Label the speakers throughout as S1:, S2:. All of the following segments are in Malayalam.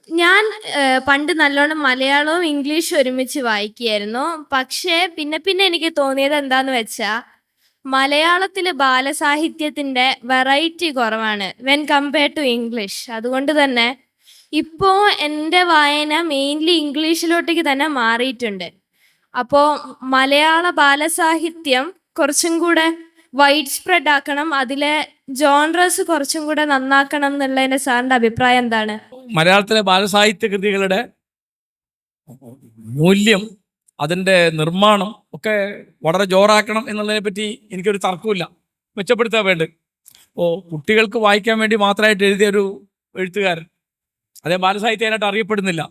S1: ഞാൻ പണ്ട് നല്ലോണം മലയാളവും ഇംഗ്ലീഷും ഒരുമിച്ച് വായിക്കുമായിരുന്നു. പക്ഷേ പിന്നെ പിന്നെ എനിക്ക് തോന്നിയത് എന്താന്ന് വെച്ചാ, മലയാളത്തില് ബാലസാഹിത്യത്തിന്റെ വെറൈറ്റി കുറവാണ് വെൻ കമ്പയർഡ് ടു ഇംഗ്ലീഷ്. അതുകൊണ്ട് തന്നെ ഇപ്പോ എൻ്റെ വായന മെയിൻലി ഇംഗ്ലീഷിലോട്ടേക്ക് തന്നെ മാറിയിട്ടുണ്ട്. അപ്പോ മലയാള ബാലസാഹിത്യം കുറച്ചും കൂടെ വൈഡ് സ്പ്രെഡ് ആക്കണം. അതിലെ ജോൺറസ് കുറച്ചും കൂടെ നന്നാക്കണം എന്നുള്ളതിന്റെ സാറിന്റെ അഭിപ്രായം എന്താണ്?
S2: മലയാളത്തിലെ ബാലസാഹിത്യ കൃതികളുടെ മൂല്യം, അതിൻ്റെ നിർമ്മാണം ഒക്കെ വളരെ ജോറാക്കണം എന്നുള്ളതിനെ പറ്റി എനിക്കൊരു തർക്കമില്ല. മെച്ചപ്പെടുത്താൻ വേണ്ടത്. അപ്പോൾ കുട്ടികൾക്ക് വായിക്കാൻ വേണ്ടി മാത്രമായിട്ട് എഴുതിയൊരു എഴുത്തുകാരൻ, അദ്ദേഹം ബാലസാഹിത്യമായിട്ട് അറിയപ്പെടുന്നില്ല.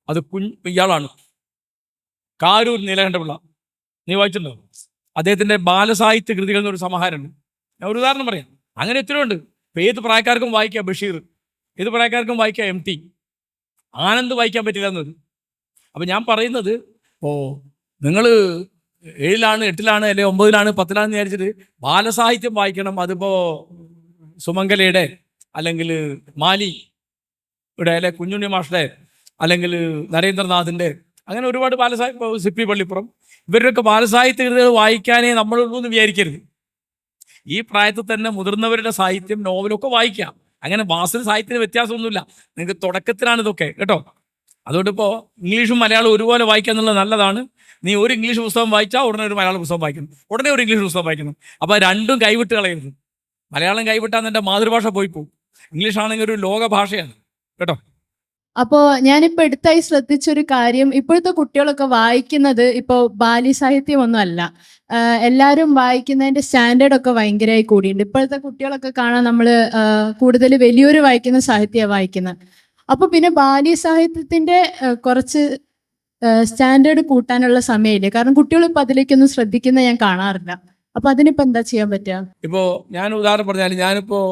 S2: അത് ഇയാളാണ്, കാരൂർ നീലകണ്ഠപിള്ള. നീ വായിച്ചിട്ടുണ്ടോ? അദ്ദേഹത്തിൻ്റെ ബാലസാഹിത്യ കൃതികൾ എന്നൊരു സമാഹാരമുണ്ട്. ഞാൻ ഒരു ഉദാഹരണം പറയാം. അങ്ങനെ എത്രയോ ഉണ്ട്. ഇപ്പം ഏത് പ്രായക്കാർക്കും വായിക്കാം ബഷീർ, ഏത് പ്രായക്കാർക്കും വായിക്കാം MT. ആനന്ദ് വായിക്കാൻ പറ്റില്ല എന്നത്. അപ്പം ഞാൻ പറയുന്നത്, നിങ്ങൾ 7ലാണ് 8ലാണ് അല്ലെങ്കിൽ 9ലാണ് 10ലാണെന്ന് വിചാരിച്ചിട്ട് ബാലസാഹിത്യം വായിക്കണം. അതിപ്പോൾ സുമംഗലയുടെ അല്ലെങ്കിൽ മാലിയുടെ അല്ലെ കുഞ്ഞുണ്ണി മാഷ്ടെ അല്ലെങ്കിൽ നരേന്ദ്രനാഥിൻ്റെ, അങ്ങനെ ഒരുപാട് ബാലസാഹിത്യ, സിപ്പി പള്ളിപ്പുറം, ഇവരുടെയൊക്കെ ബാലസാഹിത്യ കൃതികൾ വായിക്കാനേ നമ്മളുള്ളൂ എന്ന് വിചാരിക്കരുത്. ഈ പ്രായത്തിൽ തന്നെ മുതിർന്നവരുടെ സാഹിത്യം, നോവലൊക്കെ വായിക്കാം. അങ്ങനെ വാസന സാഹിത്യത്തിന് വ്യത്യാസമൊന്നുമില്ല. നിങ്ങൾക്ക് തുടക്കത്തിലാണ് ഇതൊക്കെ കേട്ടോ. അതുകൊണ്ട് ഇപ്പോൾ ഇംഗ്ലീഷും മലയാളവും ഒരുപോലെ വായിക്കുക എന്നുള്ളത് നല്ലതാണ്. നീ ഒരു ഇംഗ്ലീഷ് പുസ്തകം വായിച്ചാൽ ഉടനെ ഒരു മലയാള പുസ്തകം വായിക്കണം, ഉടനെ ഒരു ഇംഗ്ലീഷ് പുസ്തകം വായിക്കണം. അപ്പോൾ രണ്ടും കൈവിട്ട് കളയരുത്. മലയാളം കൈവിട്ടാൽ എൻ്റെ മാതൃഭാഷ പോയി പോകും. ഇംഗ്ലീഷ് ആണെങ്കിൽ ഒരു ലോക ഭാഷയാണ് കേട്ടോ.
S3: അപ്പോൾ ഞാനിപ്പോൾ അടുത്തായി ശ്രദ്ധിച്ചൊരു കാര്യം, ഇപ്പോഴത്തെ കുട്ടികളൊക്കെ വായിക്കുന്നത് ഇപ്പോൾ ബാല്യസാഹിത്യമൊന്നും അല്ല. എല്ലാവരും വായിക്കുന്നതിൻ്റെ സ്റ്റാൻഡേർഡൊക്കെ ഭയങ്കരമായി കൂടിയിട്ടുണ്ട്. ഇപ്പോഴത്തെ കുട്ടികളൊക്കെ കാണാൻ നമ്മൾ കൂടുതൽ വലിയൊരു വായിക്കുന്ന സാഹിത്യമാണ് വായിക്കുന്നത്. അപ്പോൾ പിന്നെ ബാല്യസാഹിത്യത്തിൻ്റെ കുറച്ച് സ്റ്റാൻഡേർഡ് കൂട്ടാനുള്ള സമയമില്ല. കാരണം കുട്ടികളിപ്പോൾ അതിലേക്കൊന്നും ശ്രദ്ധിക്കുന്നത് ഞാൻ കാണാറില്ല. അപ്പോൾ അതിനിപ്പോൾ എന്താ ചെയ്യാൻ പറ്റുക?
S2: ഇപ്പോൾ ഞാൻ ഉദാഹരണം പറഞ്ഞാൽ, ഞാനിപ്പോൾ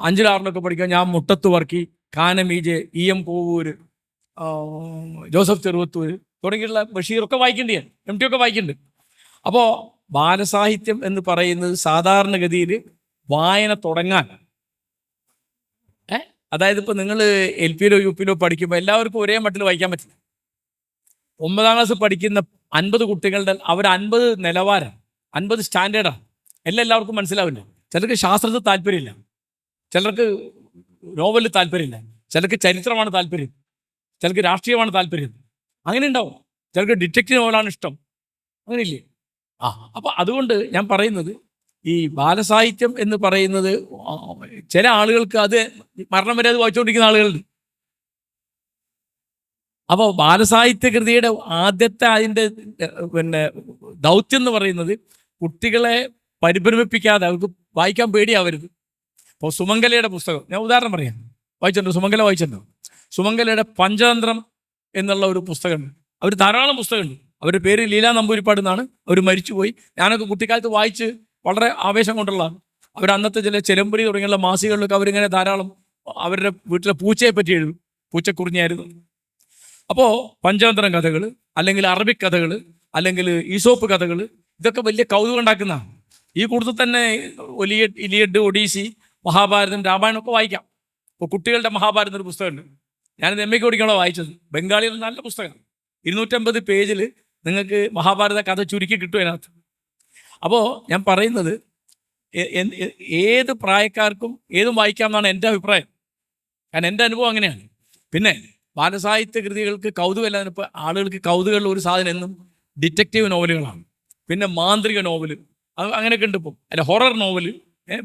S2: 5-6 പഠിക്കാൻ ഞാൻ മുട്ടത്ത് വർക്കി, കാനമീജ്, EM കോവൂര്, ജോസഫ് ചെറുവത്തൂർ തുടങ്ങിയുള്ള ബഷീറൊക്കെ വായിക്കേണ്ടി, MT ഒക്കെ വായിക്കുന്നുണ്ട്. അപ്പോൾ ബാലസാഹിത്യം എന്ന് പറയുന്നത് സാധാരണഗതിയിൽ വായന തുടങ്ങാൻ, അതായത് ഇപ്പോൾ നിങ്ങൾ LPയിലോ UPയിലോ പഠിക്കുമ്പോൾ എല്ലാവർക്കും ഒരേ മട്ടിൽ വായിക്കാൻ പറ്റില്ല. 9ാം ക്ലാസ് പഠിക്കുന്ന 50 കുട്ടികളുടെ അവർ 50 നിലവാരം, 50 സ്റ്റാൻഡേർഡാണ്. എല്ലാവർക്കും മനസ്സിലാവില്ല. ചിലർക്ക് ശാസ്ത്രത്തിൽ താല്പര്യമില്ല, ചിലർക്ക് നോവലിൽ താല്പര്യമില്ല, ചിലർക്ക് ചരിത്രമാണ് താല്പര്യം, ചിലർക്ക് രാഷ്ട്രീയമാണ് താല്പര്യം. അങ്ങനെ ഉണ്ടാവും. ചിലർക്ക് ഡിറ്റക്റ്റീവ് നോവലാണ് ഇഷ്ടം. അങ്ങനെയില്ലേ? അപ്പോൾ അതുകൊണ്ട് ഞാൻ പറയുന്നത്, ഈ ബാലസാഹിത്യം എന്ന് പറയുന്നത് ചില ആളുകൾക്ക് അത് മരണം വരെ അത് വായിച്ചുകൊണ്ടിരിക്കുന്ന ആളുകളുണ്ട്. അപ്പോൾ ബാലസാഹിത്യ കൃതിയുടെ ആദ്യത്തെ അതിൻ്റെ ദൗത്യം എന്ന് പറയുന്നത് കുട്ടികളെ പരിഭ്രമിപ്പിക്കാതെ, അവർക്ക് വായിക്കാൻ പേടിയാവരുത്. ഇപ്പോൾ സുമംഗലയുടെ പുസ്തകം ഞാൻ ഉദാഹരണം പറയാം. വായിച്ചിട്ടുണ്ടോ? സുമംഗല വായിച്ചിട്ടുണ്ടോ? സുമംഗലയുടെ പഞ്ചതന്ത്രം എന്നുള്ള ഒരു പുസ്തകമുണ്ട്. അവർ ധാരാളം പുസ്തകമുണ്ട്. അവരുടെ പേര് ലീലാ നമ്പൂരിപ്പാട് എന്നാണ്. അവർ മരിച്ചുപോയി. ഞാനൊക്കെ കുട്ടിക്കാലത്ത് വായിച്ച് വളരെ ആവേശം കൊണ്ടുള്ളതാണ്. അവർ അന്നത്തെ ചില ചെലമ്പരി തുടങ്ങിയുള്ള മാസികകളിലൊക്കെ അവരിങ്ങനെ ധാരാളം അവരുടെ വീട്ടിലെ പൂച്ചയെ പറ്റി എഴുതും. പൂച്ചക്കുറിഞ്ഞായിരുന്നു. അപ്പോൾ പഞ്ചതന്ത്രം കഥകൾ, അല്ലെങ്കിൽ അറബിക് കഥകൾ, അല്ലെങ്കിൽ ഈസോപ്പ് കഥകൾ, ഇതൊക്കെ വലിയ കൗതുകം ഉണ്ടാക്കുന്നതാണ്. ഈ കൂടുതൽ തന്നെ ഇലിയഡ്, ഒഡീസി, മഹാഭാരതം, രാമായണമൊക്കെ വായിക്കാം. ഇപ്പോൾ കുട്ടികളുടെ മഹാഭാരതം ഒരു പുസ്തകമുണ്ട്. ഞാനിത് MA പഠിക്കാണോ വായിച്ചത്. ബംഗാളിയിൽ നല്ല പുസ്തകമാണ്. 250 പേജിൽ നിങ്ങൾക്ക് മഹാഭാരത കഥ ചുരുക്കി കിട്ടും അതിനകത്ത്. അപ്പോൾ ഞാൻ പറയുന്നത്, ഏത് പ്രായക്കാർക്കും ഏതും വായിക്കാം എന്നാണ് എൻ്റെ അഭിപ്രായം. കാരണം എൻ്റെ അനുഭവം അങ്ങനെയാണ്. പിന്നെ ബാലസാഹിത്യ കൃതികൾക്ക് കൗതുകമല്ല. ഇപ്പോൾ ആളുകൾക്ക് കൗതുകമുള്ള ഒരു സാധനം എന്നും ഡിറ്റക്റ്റീവ് നോവലുകളാണ്. പിന്നെ മാന്ത്രിക നോവൽ, അങ്ങനെയൊക്കെ ഉണ്ട് ഇപ്പോൾ. അല്ല, ഹൊറർ നോവൽ,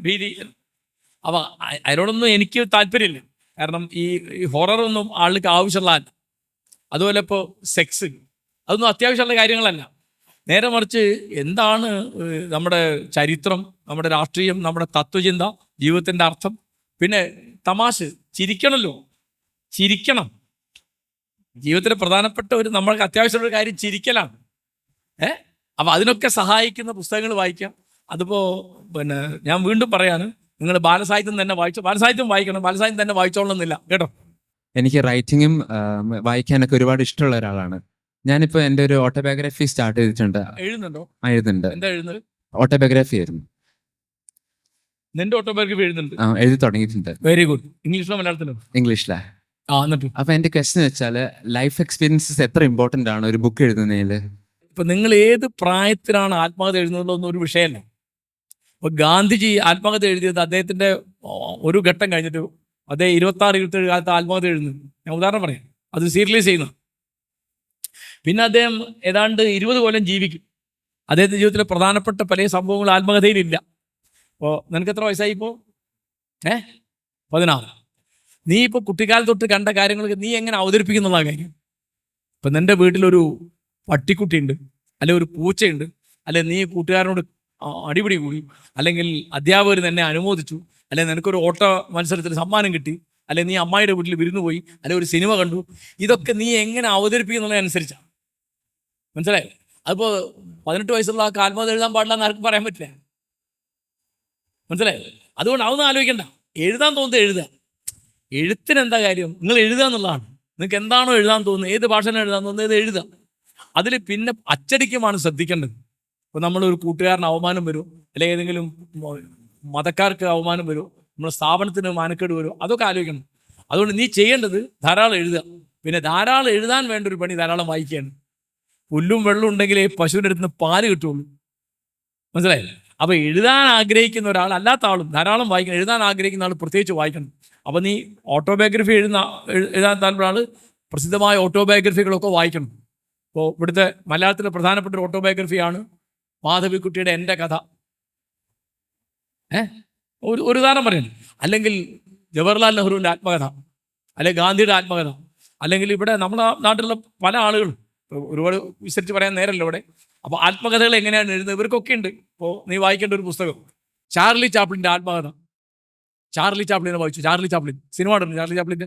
S2: ഭീതി. അപ്പോൾ അതിനോടൊന്നും എനിക്ക് താല്പര്യമില്ല. കാരണം ഈ ഹൊററൊന്നും ആൾക്ക് ആവശ്യമുള്ളതല്ല. അതുപോലെ ഇപ്പോൾ സെക്സ്, അതൊന്നും അത്യാവശ്യമുള്ള കാര്യങ്ങളല്ല. നേരെ മറിച്ച് എന്താണ് നമ്മുടെ ചരിത്രം, നമ്മുടെ രാഷ്ട്രീയം, നമ്മുടെ തത്വചിന്ത, ജീവിതത്തിൻ്റെ അർത്ഥം, പിന്നെ തമാശ, ചിരിക്കണമല്ലോ, ചിരിക്കണം. ജീവിതത്തിലെ പ്രധാനപ്പെട്ട നമ്മൾക്ക് അത്യാവശ്യമുള്ള ഒരു കാര്യം ചിരിക്കലാണ്. അപ്പോൾ അതിനൊക്കെ സഹായിക്കുന്ന പുസ്തകങ്ങൾ വായിക്കാം. അതിപ്പോൾ ഞാൻ വീണ്ടും പറയാണ്, നിങ്ങൾ ബാലസാഹിത്യം തന്നെ ബാലസാഹിത്യം വായിക്കണം. ബാലസാഹിത്യം തന്നെ വായിച്ചോളണമെന്നില്ല കേട്ടോ.
S4: എനിക്ക് റൈറ്റിങ്ങും വായിക്കാനൊക്കെ ഒരുപാട് ഇഷ്ടമുള്ള ഒരാളാണ്. ഞാനിപ്പോൾ എൻ്റെ ഒരു ഓട്ടോബയോഗ്രഫി സ്റ്റാർട്ട് ചെയ്തിട്ടുണ്ട്.
S2: എഴുതുന്നുണ്ടോ?
S4: എഴുതുന്നുണ്ട്.
S2: എന്താ എഴുതുന്നത്?
S4: ഓട്ടോബയോഗ്രഫി ആയിരുന്നു.
S2: നിന്റെ ഓട്ടോബയോഗ്രഫി എഴുതുന്നുണ്ട്?
S4: എഴുതി തുടങ്ങിയിട്ടുണ്ട്.
S2: Very good. ഇംഗ്ലീഷിലോ മലയാളത്തിലോ?
S4: ഇംഗ്ലീഷിലാണ്.
S2: എന്നിട്ട്
S4: അപ്പൊ എന്റെ ക്വസ്റ്റ്യൻ വെച്ചാൽ ലൈഫ് എക്സ്പീരിയൻസസ് എത്ര ഇമ്പോർട്ടന്റ് ആണ് ഒരു ബുക്ക് എഴുതുന്നതിൽ?
S2: ഇപ്പൊ നിങ്ങൾ ഏത് പ്രായത്തിലാണ് ആത്മകഥ എഴുതുന്നതൊന്നും ഒരു വിഷയമല്ല. ഇപ്പൊ ഗാന്ധിജി ആത്മകഥ എഴുതിയത് അദ്ദേഹത്തിന്റെ ഒരു ഘട്ടം കഴിഞ്ഞിട്ട് അദ്ദേഹം 26-27 കാലത്ത് ആത്മകഥ എഴുതുന്നു. ഞാൻ ഉദാഹരണം പറയാം, അത് സീരിയലൈസ് ചെയ്യുന്നു. പിന്നെ അദ്ദേഹം ഏതാണ്ട് 20 കൊല്ലം ജീവിക്കും. അദ്ദേഹത്തിന്റെ ജീവിതത്തിലെ പ്രധാനപ്പെട്ട പല സംഭവങ്ങളും ആത്മകഥയിലില്ല. അപ്പോൾ നിനക്ക് എത്ര വയസ്സായി ഇപ്പോൾ? 16. നീ ഇപ്പോൾ കുട്ടിക്കാലം തൊട്ട് കണ്ട കാര്യങ്ങളൊക്കെ നീ എങ്ങനെ അവതരിപ്പിക്കുന്നുള്ള കാര്യം. ഇപ്പം നിൻ്റെ വീട്ടിലൊരു പട്ടിക്കുട്ടിയുണ്ട്, അല്ലെങ്കിൽ ഒരു പൂച്ചയുണ്ട്, അല്ലെങ്കിൽ നീ കൂട്ടുകാരനോട് അടിപിടി കൂടി, അല്ലെങ്കിൽ അധ്യാപകർ നിന്നെ അനുമോദിച്ചു, അല്ലെങ്കിൽ നിനക്കൊരു ഓട്ട മത്സരത്തിൽ സമ്മാനം കിട്ടി, അല്ലെങ്കിൽ നീ അമ്മായിയുടെ വീട്ടിൽ വിരുന്ന് പോയി, അല്ലെങ്കിൽ ഒരു സിനിമ കണ്ടു. ഇതൊക്കെ നീ എങ്ങനെ അവതരിപ്പിക്കുന്നുള്ളതനുസരിച്ചാണ്. മനസ്സിലായി? അതിപ്പോൾ 18 വയസ്സുള്ള ആൾക്ക് ആത്മകഥ എഴുതാൻ പാടില്ല എന്ന് ആർക്കും പറയാൻ പറ്റില്ല. മനസ്സിലായി? അതുകൊണ്ട് അതൊന്നും ആലോചിക്കണ്ട. എഴുതാൻ തോന്നുന്നത് എഴുതുക. എഴുത്തിന് എന്താ കാര്യം? നിങ്ങൾ എഴുതുക എന്നുള്ളതാണ്. നിങ്ങൾക്ക് എന്താണോ എഴുതാൻ തോന്നുന്നത്, ഏത് ഭാഷയാണ് എഴുതാൻ തോന്നുന്നത്, ഇത് എഴുതുക. അതിൽ പിന്നെ അച്ചടിക്കുമാണ് ശ്രദ്ധിക്കേണ്ടത്. ഇപ്പോൾ നമ്മളൊരു കൂട്ടുകാരന് അവമാനം വരും, അല്ലെങ്കിൽ ഏതെങ്കിലും മതക്കാർക്ക് അവമാനം വരും, നമ്മുടെ സ്ഥാപനത്തിന് മാനക്കേട് വരും, അതൊക്കെ ആലോചിക്കണം. അതുകൊണ്ട് നീ ചെയ്യേണ്ടത് ധാരാളം എഴുതുക. പിന്നെ ധാരാളം എഴുതാൻ വേണ്ട ഒരു പണി ധാരാളം വായിക്കുകയാണ്. പുല്ലും വെള്ളം ഉണ്ടെങ്കിലേ പശുവിൻ്റെ അടുത്ത് നിന്ന് പാല് കിട്ടുള്ളൂ. മനസ്സിലായില്ലേ? അപ്പോൾ എഴുതാൻ ആഗ്രഹിക്കുന്ന ഒരാൾ, അല്ലാത്ത ആളും ധാരാളം വായിക്കണം. എഴുതാൻ ആഗ്രഹിക്കുന്ന ആൾ പ്രത്യേകിച്ച് വായിക്കണം. അപ്പോൾ നീ ഓട്ടോബയോഗ്രഫി എഴുതാൻ താല്പര്യം ആൾ പ്രസിദ്ധമായ ഓട്ടോബയോഗ്രഫികളൊക്കെ വായിക്കണം. ഇപ്പോൾ ഇവിടുത്തെ മലയാളത്തിലെ പ്രധാനപ്പെട്ട ഒരു ഓട്ടോബയോഗ്രഫിയാണ് മാധവിക്കുട്ടിയുടെ എൻ്റെ കഥ. ഒരു ഉദാഹരണം പറയുന്നു. അല്ലെങ്കിൽ ജവഹർലാൽ നെഹ്റുവിൻ്റെ ആത്മകഥ, അല്ലെങ്കിൽ ഗാന്ധിയുടെ ആത്മകഥ, അല്ലെങ്കിൽ ഇവിടെ നമ്മുടെ നാട്ടിലുള്ള പല ആളുകളും, ഒരുപാട് വിസ്തരിച്ച് പറയാൻ നേരമല്ലോ ഇവിടെ. അപ്പോൾ ആത്മകഥകൾ എങ്ങനെയാണ് എഴുതുന്നത് ഇവർക്കൊക്കെ ഉണ്ട്. ഇപ്പോൾ നീ വായിക്കേണ്ട ഒരു പുസ്തകം ചാർലി ചാപ്ലിൻ്റെ ആത്മകഥ. ചാർലി ചാപ്ലിനെ വായിച്ചു. ചാർലി ചാപ്ലിൻ സിനിമ കണ്ടു. ചാർലി ചാപ്ലിൻ്റെ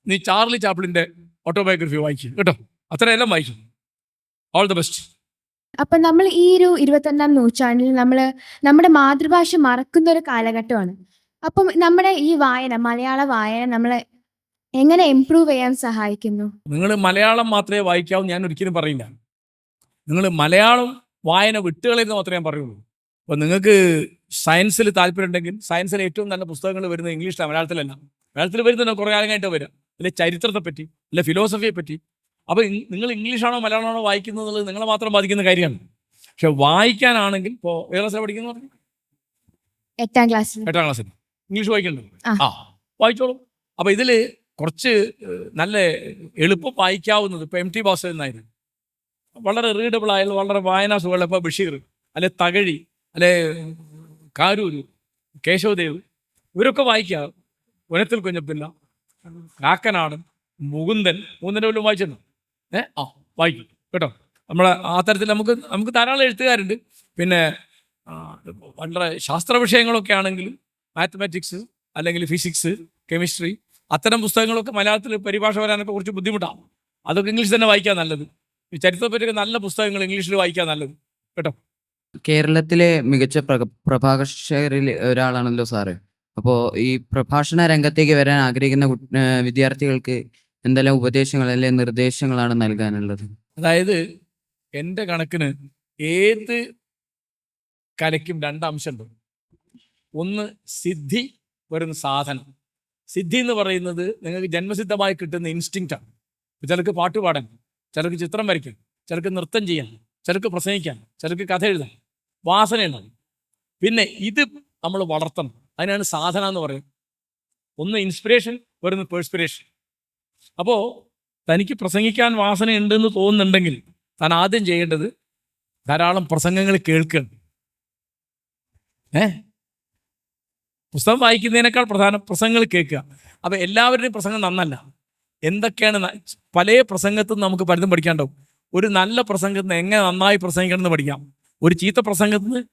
S2: നീ ചാർലി ചാപ്ലിൻ്റെ ഓട്ടോബയോഗ്രഫി വായിക്കും കേട്ടോ. അത്രയെല്ലാം വായിക്കും. All the best.
S5: അപ്പം നമ്മൾ ഈ ഒരു 21-ാം നൂറ്റാണ്ടിൽ നമ്മുടെ മാതൃഭാഷ മറക്കുന്ന ഒരു കാലഘട്ടമാണ്. അപ്പം നമ്മുടെ ഈ മലയാള വായന നമ്മളെ എങ്ങനെ ഇമ്പ്രൂവ് ചെയ്യാൻ സഹായിക്കുന്നു?
S2: നിങ്ങൾ മലയാളം മാത്രമേ വായിക്കാവൂ ഞാൻ ഒരിക്കലും പറയില്ല. നിങ്ങൾ മലയാളം വായന വിട്ടുകളെന്ന് മാത്രമേ ഞാൻ പറയുള്ളൂ. അപ്പോൾ നിങ്ങൾക്ക് സയൻസിൽ താല്പര്യം ഉണ്ടെങ്കിൽ സയൻസിലെ ഏറ്റവും നല്ല പുസ്തകങ്ങൾ വരുന്നത് ഇംഗ്ലീഷിലാണ്, മലയാളത്തിലല്ല. മലയാളത്തിൽ വരുന്നത് കുറേ കാലമായിട്ട് വരിക, അല്ലെ ചരിത്രത്തെ പറ്റി, അല്ലെ ഫിലോസഫിയെ പറ്റി. അപ്പോൾ നിങ്ങൾ ഇംഗ്ലീഷാണോ മലയാളമാണോ വായിക്കുന്നത് എന്നുള്ളത് നിങ്ങളെ മാത്രം ബാധിക്കുന്ന കാര്യമാണ്. പക്ഷെ വായിക്കാനാണെങ്കിൽ ഇപ്പോൾ ഏത് ക്ലാസ്സിലാണ് പഠിക്കുന്നത് പറഞ്ഞു?
S5: 8ാം ക്ലാസ്സിൽ.
S2: 8ാം ക്ലാസ്സിൽ ഇംഗ്ലീഷ് വായിക്കുന്നുണ്ട്.
S5: ആ.
S2: വായിച്ചോളൂ. അപ്പോൾ ഇതിൽ കുറച്ച് നല്ല എളുപ്പം വായിക്കാവുന്നത് ഇപ്പോൾ MT വാസുദേവൻ നായർ, വളരെ റീഡബിൾ ആയ വളരെ വായനാ സുഖമുള്ള, ഇപ്പോൾ ബഷീർ, അല്ലെ തകഴി, അല്ലെ കാരൂര്, കേശവദേവ്, ഇവരൊക്കെ വായിക്കുക. വനത്തിൽ കുഞ്ഞപ്പിള്ള, കാക്കനാടൻ, മുകുന്ദൻ വല്ലതും വായിച്ചിരുന്നു? വായിക്കും കേട്ടോ. നമ്മളെ ആ തരത്തിൽ നമുക്ക് ധാരാളം എഴുത്തുകാരുണ്ട്. പിന്നെ വളരെ ശാസ്ത്ര വിഷയങ്ങളൊക്കെ ആണെങ്കിൽ മാത്തമാറ്റിക്സ്, അല്ലെങ്കിൽ ഫിസിക്സ്, കെമിസ്ട്രി, അത്തരം പുസ്തകങ്ങളൊക്കെ മലയാളത്തിൽ പരിഭാഷ വരാനൊക്കെ കുറച്ച് ബുദ്ധിമുട്ടാണ്. അതൊക്കെ ഇംഗ്ലീഷ് തന്നെ വായിക്കാൻ നല്ലത്. ഈ ചരിത്രത്തെ പറ്റിയൊക്കെ നല്ല പുസ്തകങ്ങൾ ഇംഗ്ലീഷിൽ വായിക്കാൻ നല്ലത് കേട്ടോ.
S6: കേരളത്തിലെ മികച്ച പ്രഭാഷകരിൽ ഒരാളാണല്ലോ സാറ്. അപ്പോൾ ഈ പ്രഭാഷണ രംഗത്തേക്ക് വരാൻ ആഗ്രഹിക്കുന്ന വിദ്യാർത്ഥികൾക്ക് എന്തെല്ലാം ഉപദേശങ്ങൾ അല്ലെങ്കിൽ നിർദ്ദേശങ്ങളാണ് നൽകാനുള്ളത്?
S2: അതായത് എൻ്റെ കണക്കിന് ഏത് കലയ്ക്കും 2 അംശമുണ്ട്. ഒന്ന് സിദ്ധി, വരുന്ന സാധനം. സിദ്ധി എന്ന് പറയുന്നത് നിങ്ങൾക്ക് ജന്മസിദ്ധമായി കിട്ടുന്ന ഇൻസ്റ്റിങ്ക്റ്റാണ്. ചിലർക്ക് പാട്ട് പാടാൻ, ചിലർക്ക് ചിത്രം വരയ്ക്കാൻ, ചിലർക്ക് നൃത്തം ചെയ്യാൻ, ചിലർക്ക് പ്രസംഗിക്കാൻ, ചിലർക്ക് കഥ എഴുതാൻ വാസനയുണ്ടാകും. പിന്നെ ഇത് നമ്മൾ വളർത്തണം. അതിനാണ് സാധന എന്ന് പറയുന്നത്. ഒന്ന് ഇൻസ്പിറേഷൻ, വരുന്ന പേഴ്സ്പിറേഷൻ. അപ്പോൾ തനിക്ക് പ്രസംഗിക്കാൻ വാസനയുണ്ടെന്ന് തോന്നുന്നുണ്ടെങ്കിൽ താൻ ആദ്യം ചെയ്യേണ്ടത് ധാരാളം പ്രസംഗങ്ങൾ കേൾക്കണം. പുസ്തകം വായിക്കുന്നതിനേക്കാൾ പ്രധാനം പ്രസംഗങ്ങൾ കേൾക്കുക. അപ്പോൾ എല്ലാവരുടെയും പ്രസംഗം നന്നല്ല. എന്തൊക്കെയാണ് പല പ്രസംഗത്തിൽ നമുക്ക് പലതും പഠിക്കാണ്ടാവും. ഒരു നല്ല പ്രസംഗത്തിൽ നിന്ന് എങ്ങനെ നന്നായി പ്രസംഗിക്കണം എന്ന് പഠിക്കാം. ഒരു ചീത്ത പ്രസംഗത്തിൽ നിന്ന്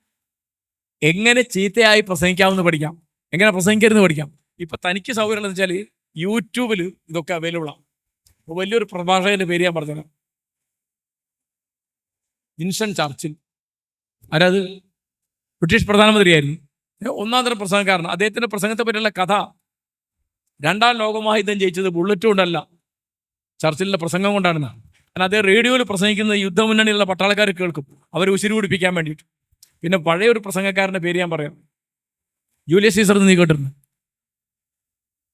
S2: എങ്ങനെ ചീത്തയായി പ്രസംഗിക്കാമെന്ന് പഠിക്കാം. എങ്ങനെ പ്രസംഗിക്കരുതെന്ന് പഠിക്കാം. ഇപ്പം തനിക്ക് സൗകര്യം എന്ന് വെച്ചാൽ യൂട്യൂബിൽ ഇതൊക്കെ അവൈലബിളാണ്. അപ്പോൾ വലിയൊരു പ്രഭാഷകൻ്റെ പേര് ഞാൻ പറഞ്ഞുതരാം. Winston Churchill. ആരത്? ബ്രിട്ടീഷ് പ്രധാനമന്ത്രിയായിരുന്നു. 1ാം തരം പ്രസംഗക്കാരൻ. അദ്ദേഹത്തിൻ്റെ പ്രസംഗത്തെ പറ്റിയുള്ള കഥ 2ാം ലോകമഹായുദ്ധം ജയിച്ചത് ബുള്ളറ്റ് കൊണ്ടല്ല, ചർച്ചിലിൻ്റെ പ്രസംഗം കൊണ്ടാണെന്നാണ്. കാരണം അദ്ദേഹം റേഡിയോയിൽ പ്രസംഗിക്കുന്നത് യുദ്ധമുന്നണിയിലുള്ള പട്ടാളക്കാർ കേൾക്കും, അവരെ ഉശിരി പിടിപ്പിക്കാൻ വേണ്ടിയിട്ട്. പിന്നെ പഴയ ഒരു പ്രസംഗക്കാരൻ്റെ പേര് ഞാൻ പറയാം. ജൂലിയസ് സീസർ എന്ന് നീ കേട്ടിരുന്നു?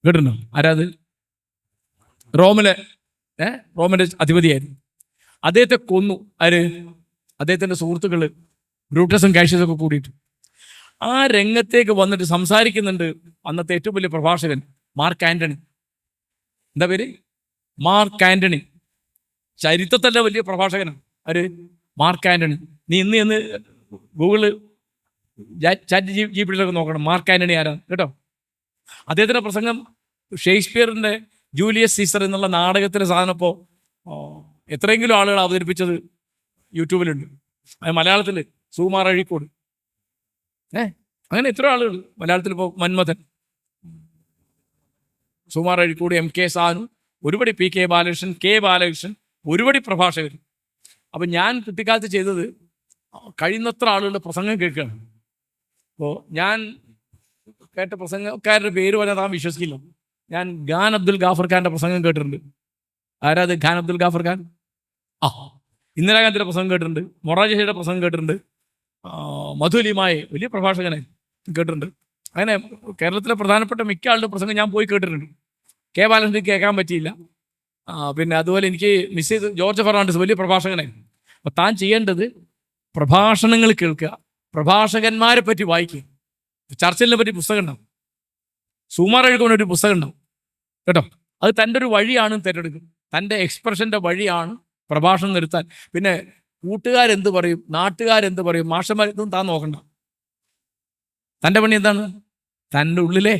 S2: കേട്ടിട്ടുണ്ടോ? ആരാത്? റോമന്റെ അധിപതിയായിരുന്നു. അദ്ദേഹത്തെ കൊന്നു. ആര്? അദ്ദേഹത്തിന്റെ സുഹൃത്തുക്കള് ബ്രൂട്ടസും കാഷ്യസും ഒക്കെ കൂടിയിട്ട്. ആ രംഗത്തേക്ക് വന്നിട്ട് സംസാരിക്കുന്നുണ്ട് അന്നത്തെ ഏറ്റവും വലിയ പ്രഭാഷകൻ മാർക്ക് ആന്റണി. എന്താ പേര്? മാർക്ക് ആന്റണി. ചരിത്രത്തിന്റെ വലിയ പ്രഭാഷകനാണ്. ആര്? മാർക്ക് ആന്റണി. നീ ഇന്ന് ഗൂഗിള് ചാറ്റ് ജിപിടിയിലൊക്കെ നോക്കണം മാർക്ക് ആന്റണി ആരാണ് കേട്ടോ. അദ്ദേഹത്തിന്റെ പ്രസംഗം ഷേക്സ്പിയറിന്റെ ജൂലിയസ് സീസർ എന്നുള്ള നാടകത്തിലെ സാധനം ഇപ്പോൾ എത്രയെങ്കിലും ആളുകൾ അവതരിപ്പിച്ചത് യൂട്യൂബിലുണ്ട്. അത് മലയാളത്തിൽ സുകുമാർ അഴീക്കോട്, അങ്ങനെ എത്ര ആളുകൾ മലയാളത്തിൽ ഇപ്പോൾ മന്മഥൻ, സുകുമാർ അഴീക്കോട്, MK സാനു, ഒരുപടി PK ബാലകൃഷ്ണൻ, K ബാലകൃഷ്ണൻ, ഒരുപടി പ്രഭാഷകർ. അപ്പം ഞാൻ കുട്ടിക്കാലത്ത് ചെയ്തത് കഴിയുന്നത്ര ആളുകളുടെ പ്രസംഗം കേൾക്കുകയാണ്. അപ്പോൾ ഞാൻ കേട്ട പ്രസംഗക്കാരുടെ പേര് പറഞ്ഞാൽ താൻ വിശ്വസിക്കില്ല. ഞാൻ ഖാൻ അബ്ദുൽ ഗാഫർ ഖാൻ്റെ പ്രസംഗം കേട്ടിട്ടുണ്ട്. ആരാത് ഖാൻ അബ്ദുൽ ഗാഫർ ഖാൻ? ഇന്ദിരാഗാന്ധിയുടെ പ്രസംഗം കേട്ടിട്ടുണ്ട്. മൊറാർജിയുടെ പ്രസംഗം കേട്ടിട്ടുണ്ട്. മധുലിമായി വലിയ പ്രഭാഷകനെ കേട്ടിട്ടുണ്ട്. അങ്ങനെ കേരളത്തിലെ പ്രധാനപ്പെട്ട മിക്ക ആളുടെ പ്രസംഗം ഞാൻ പോയി കേട്ടിട്ടുണ്ട്. K ബാലകൃഷ്ണൻ കേൾക്കാൻ പറ്റിയില്ല. പിന്നെ അതുപോലെ എനിക്ക് മിസ് ചെയ്ത് ജോർജ് ഫെർണാണ്ടസ് വലിയ പ്രഭാഷകനായിരുന്നു. അപ്പോൾ താൻ ചെയ്യേണ്ടത് പ്രഭാഷണങ്ങൾ കേൾക്കുക, പ്രഭാഷകന്മാരെ പറ്റി വായിക്കുക. ചർച്ചിലിനെ പറ്റി പുസ്തകം ഉണ്ടാവും, സുകുമാർ അഴീക്കോടിന് ഒരു പുസ്തകം ഉണ്ടാവും കേട്ടോ. അത് തൻ്റെ ഒരു വഴിയാണ് തിരഞ്ഞെടുക്കും. തൻ്റെ എക്സ്പ്രഷൻ്റെ വഴിയാണ് പ്രഭാഷണം നിർത്താൻ. പിന്നെ കൂട്ടുകാരെന്ത് പറയും, നാട്ടുകാരെന്ത് പറയും, മാഷന്മാരെന്തും താൻ നോക്കണ്ട. തൻ്റെ പണി എന്താണ്? തൻ്റെ ഉള്ളിലെ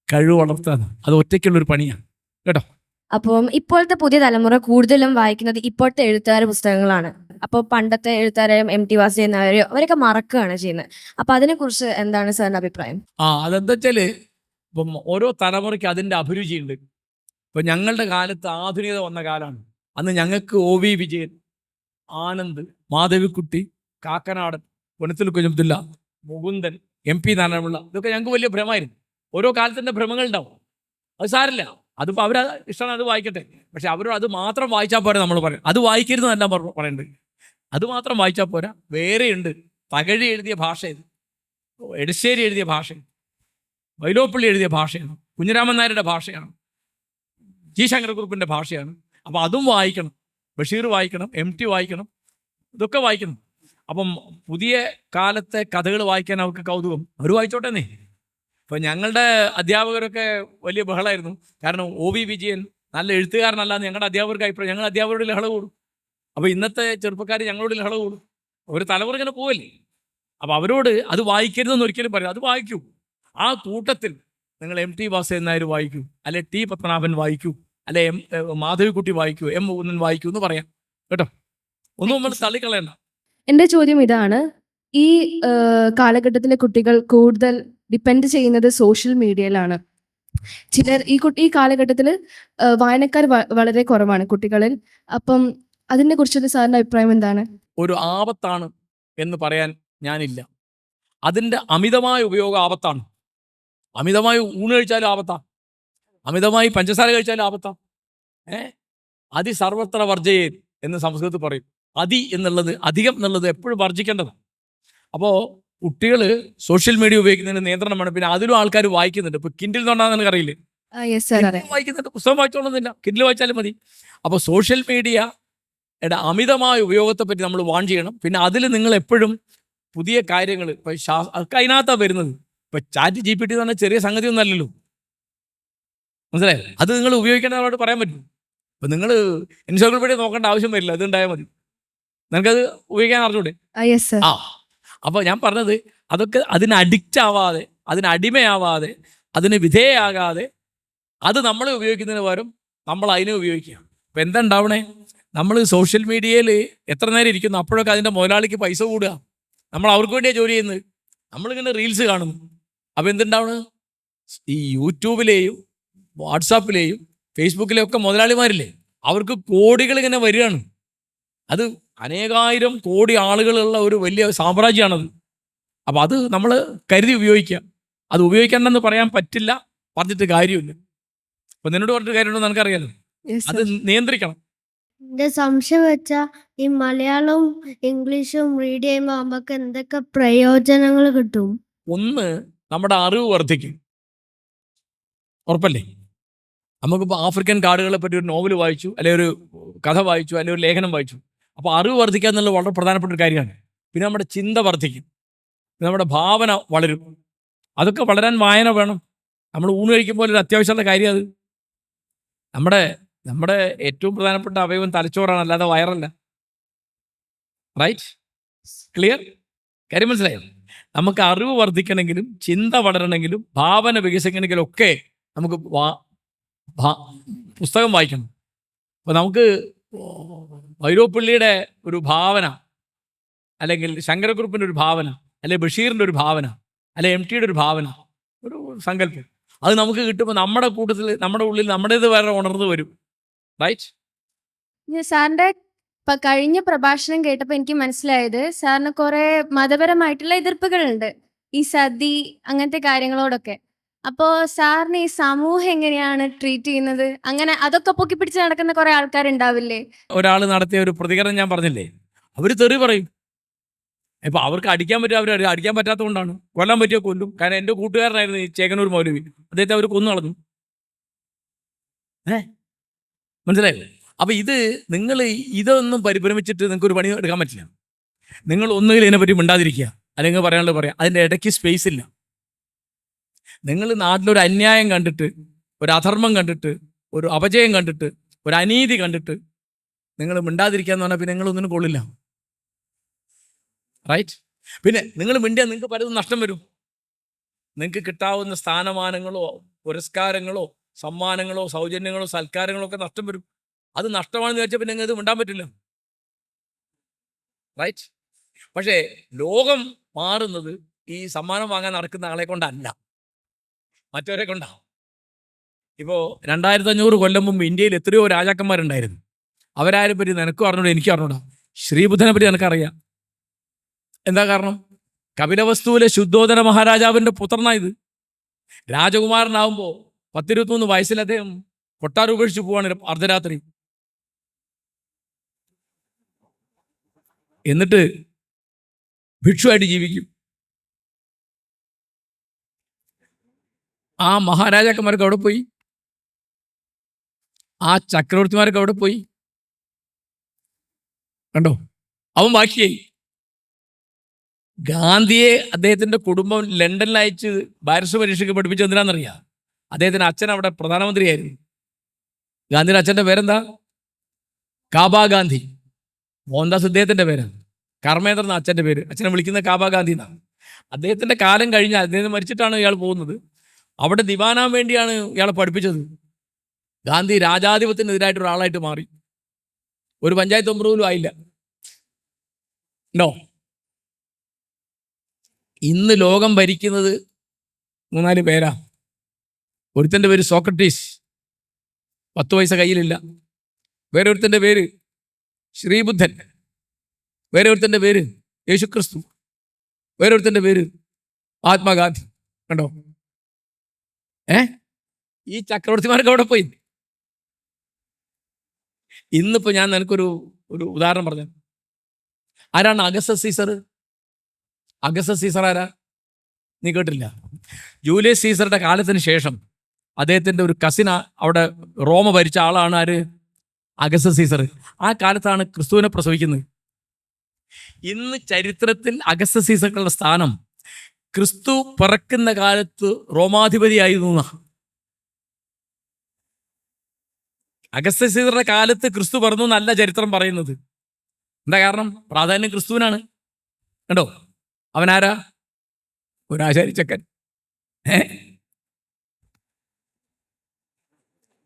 S2: കഴിവ് വളർത്തുക. അത് ഒറ്റയ്ക്കുള്ളൊരു പണിയാണ് കേട്ടോ.
S7: അപ്പം ഇപ്പോഴത്തെ പുതിയ തലമുറ കൂടുതലും വായിക്കുന്നത് ഇപ്പോഴത്തെ എഴുത്തുകാരുടെ പുസ്തകങ്ങളാണ്. അപ്പോൾ പണ്ടത്തെ എഴുത്തുകാരെയും MT വാസുദേവൻ അവരൊക്കെ മറക്കുകയാണ് ചെയ്യുന്നത്. അപ്പൊ അതിനെക്കുറിച്ച് എന്താണ് സാറിന്റെ അഭിപ്രായം?
S2: അതെന്താ വെച്ചാല് ഇപ്പം ഓരോ തലമുറയ്ക്ക് അതിൻ്റെ അഭിരുചിയുണ്ട്. ഇപ്പം ഞങ്ങളുടെ കാലത്ത് ആധുനികത വന്ന കാലമാണ്. അന്ന് ഞങ്ങൾക്ക് OV വിജയൻ, ആനന്ദ്, മാധവിക്കുട്ടി, കാക്കനാടൻ, പുനത്തിൽ കുഞ്ഞബ്ദുല്ല, മുകുന്ദൻ, MP നാരായണപിള്ള, ഇതൊക്കെ ഞങ്ങൾക്ക് വലിയ ഭ്രമമായിരുന്നു. ഓരോ കാലത്തിൻ്റെ ഭ്രമങ്ങൾ ഉണ്ടാവും. അത് സാരില്ല, അതിപ്പോൾ അവർ ഇഷ്ടമാണ്, അത് വായിക്കട്ടെ. പക്ഷെ അവർ അത് മാത്രം വായിച്ചാൽ പോരാ. നമ്മൾ പറയും അത് വായിക്കരുതെന്നല്ല പറയേണ്ടത്. അത് മാത്രം വായിച്ചാൽ പോരാ. വേറെയുണ്ട്. തകഴി എഴുതിയ ഭാഷ ഇത്, എടശ്ശേരി എഴുതിയ ഭാഷയാണ്, വൈലോപ്പള്ളി എഴുതിയ ഭാഷയാണ്, കുഞ്ഞിരാമൻ നായരുടെ ഭാഷയാണ്, G ശങ്കരക്കുറുപ്പിൻ്റെ ഭാഷയാണ്. അപ്പോൾ അതും വായിക്കണം. ബഷീർ വായിക്കണം, MT വായിക്കണം, ഇതൊക്കെ വായിക്കണം. അപ്പം പുതിയ കാലത്തെ കഥകൾ വായിക്കാൻ അവർക്ക് കൗതുകം, അവർ വായിച്ചോട്ടെന്നേ. ഇപ്പം ഞങ്ങളുടെ അധ്യാപകരൊക്കെ വലിയ ബഹളമായിരുന്നു. കാരണം OV വിജയൻ നല്ല എഴുത്തുകാരനല്ലാന്ന് ഞങ്ങളുടെ അധ്യാപകർക്ക് അഭിപ്രായം. ഞങ്ങൾ അധ്യാപകരോട് ലഹള കൂടും. അപ്പോൾ ഇന്നത്തെ ചെറുപ്പക്കാർ ഞങ്ങളോട് ലഹള കൂടും. ഒരു തലമുറ ഇങ്ങനെ പോവല്ലേ. അപ്പോൾ അവരോട് അത് വായിക്കരുതെന്ന് ഒരിക്കലും പറയും. അത് വായിക്കൂ. ആ കൂട്ടത്തിൽ നിങ്ങൾ MT വാസുദേവൻ നായർ വായിക്കൂ, അല്ലെ T പത്മനാഭൻ വായിക്കൂ, അല്ലെ മാധവിക്കുട്ടി വായിക്കൂ, M മുകുന്ദൻ വായിക്കൂ എന്ന് പറയാം കേട്ടോ. ഒന്നും നമ്മൾ തള്ളിക്കളയണ്ട.
S5: എൻ്റെ ചോദ്യം ഇതാണ്, ഈ കാലഘട്ടത്തിലെ കുട്ടികൾ കൂടുതൽ ഡിപ്പെൻഡ് ചെയ്യുന്നത് സോഷ്യൽ മീഡിയയിലാണ്. ചിലർ ഈ കാലഘട്ടത്തിൽ വായനക്കാർ വളരെ കുറവാണ് കുട്ടികളിൽ. അപ്പം അതിനെ കുറിച്ചുള്ള സാറിന്റെ അഭിപ്രായം എന്താണ്?
S2: ഒരു ആപത്താണ് എന്ന് പറയാൻ ഞാനില്ല. അതിൻ്റെ അമിതമായ ഉപയോഗം ആപത്താണ്. അമിതമായി ഊണ് കഴിച്ചാലും ആപത്താണ്, അമിതമായി പഞ്ചസാര കഴിച്ചാലും ആപത്താണ്. സർവത്ര വർജയേ എന്ന് സംസ്കൃതത്തിൽ പറയും. എന്നുള്ളത്, അധികം എന്നുള്ളത് എപ്പോഴും വർജിക്കേണ്ടതാണ്. അപ്പോൾ കുട്ടികൾ സോഷ്യൽ മീഡിയ ഉപയോഗിക്കുന്നതിന് നിയന്ത്രണം വേണം. പിന്നെ അതിലും ആൾക്കാർ വായിക്കുന്നുണ്ട്. ഇപ്പോൾ കിൻഡിൽ എന്നുണ്ടാകുന്ന നിനക്ക് അറിയില്ലേ? വായിക്കുന്നുണ്ട്. പുസ്തകം വായിച്ചോളുന്നില്ല, കിൻഡിൽ വായിച്ചാലും മതി. അപ്പോൾ സോഷ്യൽ മീഡിയയുടെ അമിതമായ ഉപയോഗത്തെ പറ്റി നമ്മൾ വാൺ ചെയ്യണം. പിന്നെ അതിൽ നിങ്ങൾ എപ്പോഴും പുതിയ കാര്യങ്ങൾ ഇപ്പോൾ അതൊക്കെ അതിനകത്താണ് വരുന്നത്. ഇപ്പോൾ ചാറ്റ് GPT എന്ന് പറഞ്ഞാൽ ചെറിയ സംഗതി ഒന്നും അല്ലല്ലോ, മനസ്സിലായോ? അത് നിങ്ങൾ ഉപയോഗിക്കേണ്ടതായിട്ട് പറയാൻ പറ്റും. ഇപ്പം നിങ്ങൾ എൻസൈക്ലോപീഡിയ നോക്കേണ്ട ആവശ്യം വരില്ല, അതുണ്ടായാൽ മതി. നിനക്കത് ഉപയോഗിക്കാൻ അറിഞ്ഞൂടെ? അപ്പോൾ ഞാൻ പറഞ്ഞത് അതൊക്കെ അതിന് അഡിക്റ്റ് ആവാതെ, അതിന് അടിമയാവാതെ, അതിന് വിധേയമാകാതെ അത് നമ്മളെ ഉപയോഗിക്കുന്നതിന് പകരം നമ്മൾ അതിനെ ഉപയോഗിക്കുക. അപ്പം എന്താ ഉണ്ടാവണേ? നമ്മൾ സോഷ്യൽ മീഡിയയിൽ എത്ര നേരം ഇരിക്കുന്നു, അപ്പോഴൊക്കെ അതിൻ്റെ മുതലാളിക്ക് പൈസ കൂടുക. നമ്മൾ അവർക്ക് വേണ്ടിയാണ് ജോലി ചെയ്യുന്നത്. നമ്മളിങ്ങനെ റീൽസ് കാണുന്നു. അപ്പോൾ എന്തുണ്ടാവണം? ഈ യൂട്യൂബിലെയും വാട്സാപ്പിലെയും ഫേസ്ബുക്കിലെയും ഒക്കെ മുതലാളിമാരില്ലേ, അവർക്ക് കോടികൾ ഇങ്ങനെ വരികയാണ്. അത് അനേകായിരം കോടി ആളുകളുള്ള ഒരു വലിയ സാമ്രാജ്യമാണത്. അപ്പോൾ അത് നമ്മൾ കരുതി ഉപയോഗിക്കുക. അത് ഉപയോഗിക്കണമെന്ന് പറയാൻ പറ്റില്ല, പറഞ്ഞിട്ട് കാര്യമില്ല. അപ്പം നിന്നോട് പറഞ്ഞിട്ട് കാര്യമുണ്ടോ എനിക്കറിയാലോ. അത് നിയന്ത്രിക്കണം.
S8: എൻ്റെ സംശയം വെച്ചാൽ ഈ മലയാളവും ഇംഗ്ലീഷും റീഡ് ചെയ്യുമ്പോൾ നമുക്ക് എന്തൊക്കെ പ്രയോജനങ്ങൾ കിട്ടും?
S2: ഒന്ന്, നമ്മുടെ അറിവ് വർദ്ധിക്കും. ഉറപ്പല്ലേ? നമുക്കിപ്പോൾ ആഫ്രിക്കൻ കാടുകളെ പറ്റി ഒരു നോവൽ വായിച്ചു, അല്ലെങ്കിൽ ഒരു കഥ വായിച്ചു, അല്ലെങ്കിൽ ഒരു ലേഖനം വായിച്ചു. അപ്പോൾ അറിവ് വർദ്ധിക്കുക എന്നുള്ളത് വളരെ പ്രധാനപ്പെട്ട ഒരു കാര്യമാണ്. പിന്നെ നമ്മുടെ ചിന്ത വർദ്ധിക്കും, പിന്നെ നമ്മുടെ ഭാവന വളരും. അതൊക്കെ വളരാൻ വായന വേണം. നമ്മൾ ഊണ് കഴിക്കുമ്പോൾ ഒരു അത്യാവശ്യമുള്ള കാര്യം അത്. നമ്മുടെ ഏറ്റവും പ്രധാനപ്പെട്ട അവയവം തലച്ചോറാണ്, അല്ലാതെ വയറല്ല. റൈറ്റ്? ക്ലിയർ? കാര്യം മനസ്സിലായോ? നമുക്ക് അറിവ് വർദ്ധിക്കണമെങ്കിലും ചിന്ത വളരണമെങ്കിലും ഭാവന വികസിക്കണമെങ്കിലും ഒക്കെ നമുക്ക് പുസ്തകം വായിക്കണം. അപ്പോൾ നമുക്ക് വൈലോപ്പിള്ളിയുടെ ഒരു ഭാവന, അല്ലെങ്കിൽ ശങ്കരക്കുറുപ്പിൻ്റെ ഒരു ഭാവന, അല്ലെങ്കിൽ ബഷീറിൻ്റെ ഒരു ഭാവന, അല്ലെങ്കിൽ MT യുടെ ഒരു ഭാവന, ഒരു സങ്കല്പം, അത് നമുക്ക് കിട്ടുമ്പോൾ നമ്മുടെ കൂട്ടത്തിൽ, നമ്മുടെ ഉള്ളിൽ നമ്മുടേത് വേറെ ഉണർന്നു വരും. റൈറ്റ്?
S5: സാറിന്റെ കഴിഞ്ഞ പ്രഭാഷണം കേട്ടപ്പോൾ എനിക്ക് മനസ്സിലായത് സാറിന് കുറെ മതപരമായിട്ടുള്ള എതിർപ്പുകളുണ്ട് ഈ സതി അങ്ങനത്തെ കാര്യങ്ങളോടൊക്കെ. അപ്പോ സാറിന് ഈ സമൂഹം എങ്ങനെയാണ് ട്രീറ്റ് ചെയ്യുന്നത്? അങ്ങനെ അതൊക്കെ പൊക്കി പിടിച്ച് നടക്കുന്ന കുറെ ആൾക്കാരുണ്ടാവില്ലേ?
S2: ഒരാൾ നടത്തിയ ഒരു പ്രതികരണം ഞാൻ പറഞ്ഞില്ലേ, അവർ തെറി പറയും. ഇപ്പം അവർക്ക് അടിക്കാൻ പറ്റുക, അവർ അടിക്കാൻ പറ്റാത്തതുകൊണ്ടാണ്. കൊല്ലാൻ പറ്റിയ കൊല്ലും. കാരണം എൻ്റെ കൂട്ടുകാരനായിരുന്നു ഈ ചേകനൂർ മൗലവി, അദ്ദേഹത്തെ അവർ കൊന്നു കളഞ്ഞു. മനസ്സിലായില്ലേ? അപ്പം നിങ്ങൾ ഇതൊന്നും പരിഭ്രമിച്ചിട്ട് നിങ്ങൾക്ക് ഒരു പണി എടുക്കാൻ പറ്റില്ല. നിങ്ങൾ ഒന്നുകിൽ ഇതിനെപ്പറ്റി മിണ്ടാതിരിക്കുക, അല്ലെങ്കിൽ പറയാനുള്ളത് പറയാം. അതിൻ്റെ ഇടയ്ക്ക് സ്പേസ് ഇല്ല. നിങ്ങൾ നാട്ടിലൊരു അന്യായം കണ്ടിട്ട്, ഒരു അധർമ്മം കണ്ടിട്ട്, ഒരു അപജയം കണ്ടിട്ട്, ഒരു അനീതി കണ്ടിട്ട് നിങ്ങൾ മിണ്ടാതിരിക്കുക എന്ന് പറഞ്ഞാൽ പിന്നെ നിങ്ങളൊന്നിനും കൊള്ളില്ല. റൈറ്റ്? പിന്നെ നിങ്ങൾ മിണ്ടിയാൽ നിങ്ങൾക്ക് പലതും നഷ്ടം വരും. നിങ്ങൾക്ക് കിട്ടാവുന്ന സ്ഥാനമാനങ്ങളോ പുരസ്കാരങ്ങളോ സമ്മാനങ്ങളോ സൗജന്യങ്ങളോ സൽക്കാരങ്ങളോ ഒക്കെ നഷ്ടം വരും. അത് നഷ്ടമാണെന്ന് വിചാരിച്ചാൽ പിന്നെ നിങ്ങൾക്ക് മിണ്ടാൻ പറ്റില്ല. റൈറ്റ്? പക്ഷേ ലോകം മാറുന്നത് ഈ സമ്മാനം വാങ്ങാൻ നടക്കുന്ന ആളെ കൊണ്ടല്ല, മറ്റവരെ കൊണ്ടാണ്. ഇപ്പോൾ 2500 കൊല്ലം മുമ്പ് ഇന്ത്യയിൽ എത്രയോ രാജാക്കന്മാരുണ്ടായിരുന്നു. അവരാരെ പറ്റി നിനക്കും അറിഞ്ഞൂടാ, എനിക്കും അറിഞ്ഞൂടാ. ശ്രീബുദ്ധനെ പറ്റി നിനക്കറിയാം. എന്താ കാരണം? കപിലവസ്തുവിലെ ശുദ്ധോദന മഹാരാജാവിൻ്റെ പുത്രനായത്. രാജകുമാരനാവുമ്പോൾ 10-23 വയസ്സിൽ അദ്ദേഹം കൊട്ടാരം ഉപേക്ഷിച്ച് പോവാണ് അർദ്ധരാത്രി. എന്നിട്ട് ഭിക്ഷുവായിട്ട് ജീവിക്കും. ആ മഹാരാജാക്കന്മാർക്ക് അവിടെ പോയി, ആ ചക്രവർത്തിമാർക്ക് അവിടെ പോയി. കണ്ടോ? അവൻ ബാക്കിയായി. ഗാന്ധിയെ അദ്ദേഹത്തിൻ്റെ കുടുംബം ലണ്ടനിൽ അയച്ച് ബാരിസ്റ്റർ പരീക്ഷയ്ക്ക് പഠിപ്പിച്ചത് എന്തിനാണെന്നറിയാം? അദ്ദേഹത്തിൻ്റെ അച്ഛൻ അവിടെ പ്രധാനമന്ത്രിയായിരുന്നു. ഗാന്ധിയുടെ അച്ഛൻ്റെ പേരെന്താ? കാബ ഗാന്ധി. മോഹൻദാസ് ഇദ്ദേഹത്തിൻ്റെ പേരാണ്. കർമ്മേന്ദ്രൻ എന്ന അച്ഛൻ്റെ പേര്. അച്ഛനെ വിളിക്കുന്നത് കാബ ഗാന്ധി എന്നാണ്. അദ്ദേഹത്തിൻ്റെ കാലം കഴിഞ്ഞാൽ, അദ്ദേഹം മരിച്ചിട്ടാണ് ഇയാൾ പോകുന്നത്. അവിടെ ദിവാനാൻ വേണ്ടിയാണ് ഇയാളെ പഠിപ്പിച്ചത്. ഗാന്ധി രാജാധിപത്യത്തിനെതിരായിട്ടൊരു ആളായിട്ട് മാറി. ഒരു പഞ്ചായത്ത് മെമ്പർ പോലും ആയില്ല. ഉണ്ടോ? ഇന്ന് ലോകം ഭരിക്കുന്നത് 3-4 പേരാ. ഒരുത്തൻ്റെ പേര് സോക്രട്ടീസ്, 10 പൈസ കയ്യിലില്ല. വേറെ ഒരുത്തൻ്റെ പേര് ശ്രീബുദ്ധൻ. വേറെ ഒരുത്തൻ്റെ പേര് യേശുക്രിസ്തു. വേറെ ഒരുത്തൻ്റെ പേര് മഹാത്മാഗാന്ധി. കണ്ടോ? ഈ ചക്രവർത്തിമാർക്ക് അവിടെ പോയി. ഇന്നിപ്പോൾ ഞാൻ നിനക്കൊരു ഉദാഹരണം പറഞ്ഞു. ആരാണ് അഗസ്റ്റസ് സീസർ? അഗസ്റ്റസ് സീസർ ആരാ? നീ കേട്ടില്ല? ജൂലിയസ് സീസറുടെ കാലത്തിന് ശേഷം അദ്ദേഹത്തിൻ്റെ ഒരു കസിന അവിടെ റോമ ഭരിച്ച ആളാണ് ആര്? Augustus Caesar. ആ കാലത്താണ് ക്രിസ്തുവിനെ പ്രസവിക്കുന്നത്. ഇന്ന് ചരിത്രത്തിൽ അഗസ്റ്റസ് സീസറുടെ സ്ഥാനം ക്രിസ്തു പിറക്കുന്ന കാലത്ത് റോമാധിപതിയായിരുന്നു. അഗസ്റ്റസ് സീസറുടെ കാലത്ത് ക്രിസ്തു പിറന്നു എന്നല്ല ചരിത്രം പറയുന്നത്. എന്താ കാരണം? പ്രാധാന്യം ക്രിസ്തുവിനാണ്. കണ്ടോ? അവനാരാ? ഒരു ആശാരിച്ചക്കൻ.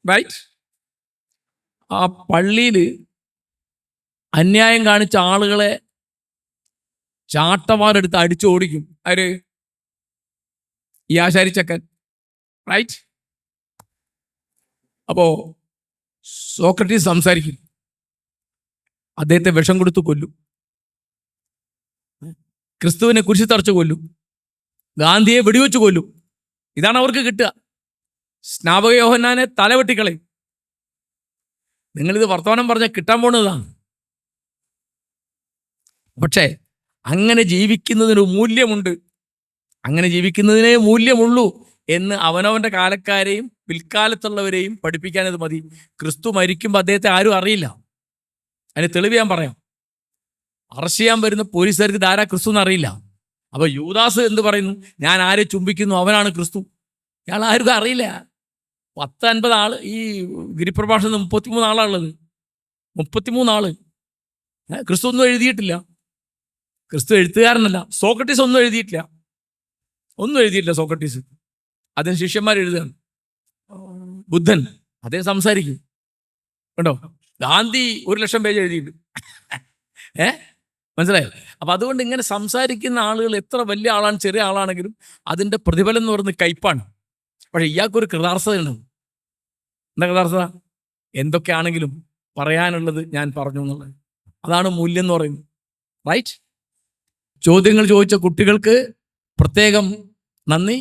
S2: റൈറ്റ്? ആ പള്ളിയിൽ അന്യായം കാണിച്ച ആളുകളെ ചാട്ടവാറെടുത്ത് അടിച്ചോടിക്കും. ആര്? ഈ ആശാരിച്ചക്കൻ. റൈറ്റ്? അപ്പോൾ സോക്രട്ടീസ് സംസാരിക്കും, അദ്ദേഹത്തെ വിഷം കൊടുത്ത് കൊല്ലും. ക്രിസ്തുവിനെ കുരിശിൽ തറച്ച് കൊല്ലും. ഗാന്ധിയെ വെടിവെച്ച് കൊല്ലും. ഇതാണ് അവർക്ക് കിട്ടുക. സ്നാപക യോഹന്നാനെ തലവെട്ടിക്കളയും. നിങ്ങളിത് വർത്തമാനം പറഞ്ഞാൽ കിട്ടാൻ പോണതാണ്. പക്ഷേ അങ്ങനെ ജീവിക്കുന്നതിന് മൂല്യമുണ്ട്. അങ്ങനെ ജീവിക്കുന്നതിനേ മൂല്യമുള്ളൂ എന്ന് അവനവൻ്റെ കാലക്കാരെയും പിൽക്കാലത്തുള്ളവരെയും പഠിപ്പിക്കാൻ ഇത് മതി. ക്രിസ്തു മരിക്കുമ്പോൾ അദ്ദേഹത്തെ ആരും അറിയില്ല. അതിന് തെളിവ് ഞാൻ പറയാം. അറസ്റ്റ് ചെയ്യാൻ വരുന്ന പോലീസുകാർക്ക് ധാരാ ക്രിസ്തു എന്നറിയില്ല. അപ്പോൾ യൂദാസ് എന്ത് പറയുന്നു? ഞാൻ ആരെ ചുംബിക്കുന്നു അവനാണ് ക്രിസ്തു. ഇയാൾ ആർക്കും അറിയില്ല. 10-50 ആള് ഈ ഗിരിപ്രഭാഷണത്തിൽ 33 ആളാണുള്ളത്. 33 ആള്. ക്രിസ്തു ഒന്നും എഴുതിയിട്ടില്ല. ക്രിസ്തു എഴുത്തുകാരനല്ല. സോക്രട്ടീസ് ഒന്നും എഴുതിയിട്ടില്ല സോക്രട്ടീസ്. അദ്ദേഹം ശിഷ്യന്മാർ എഴുതുകയാണ്. ബുദ്ധൻ അദ്ദേഹം സംസാരിക്കും കേട്ടോ. ഗാന്ധി 1,00,000 പേജ് എഴുതിയിട്ടുണ്ട്. മനസ്സിലായോ? അപ്പം അതുകൊണ്ട് ഇങ്ങനെ സംസാരിക്കുന്ന ആളുകൾ എത്ര വലിയ ആളാണ് ചെറിയ ആളാണെങ്കിലും അതിൻ്റെ പ്രതിഫലം എന്ന് പറയുന്നത് കയ്പാണ്. പക്ഷേ ഇയാൾക്കൊരു കൃതാർത്ഥതയുണ്ട്. എന്താ കൃതാർത്ഥത? എന്തൊക്കെയാണെങ്കിലും പറയാനുള്ളത് ഞാൻ പറഞ്ഞു എന്നുള്ളത്. അതാണ് മൂല്യം എന്ന് പറയുന്നത്. റൈറ്റ്? ചോദ്യങ്ങൾ ചോദിച്ച കുട്ടികൾക്ക് പ്രത്യേകം നന്ദി.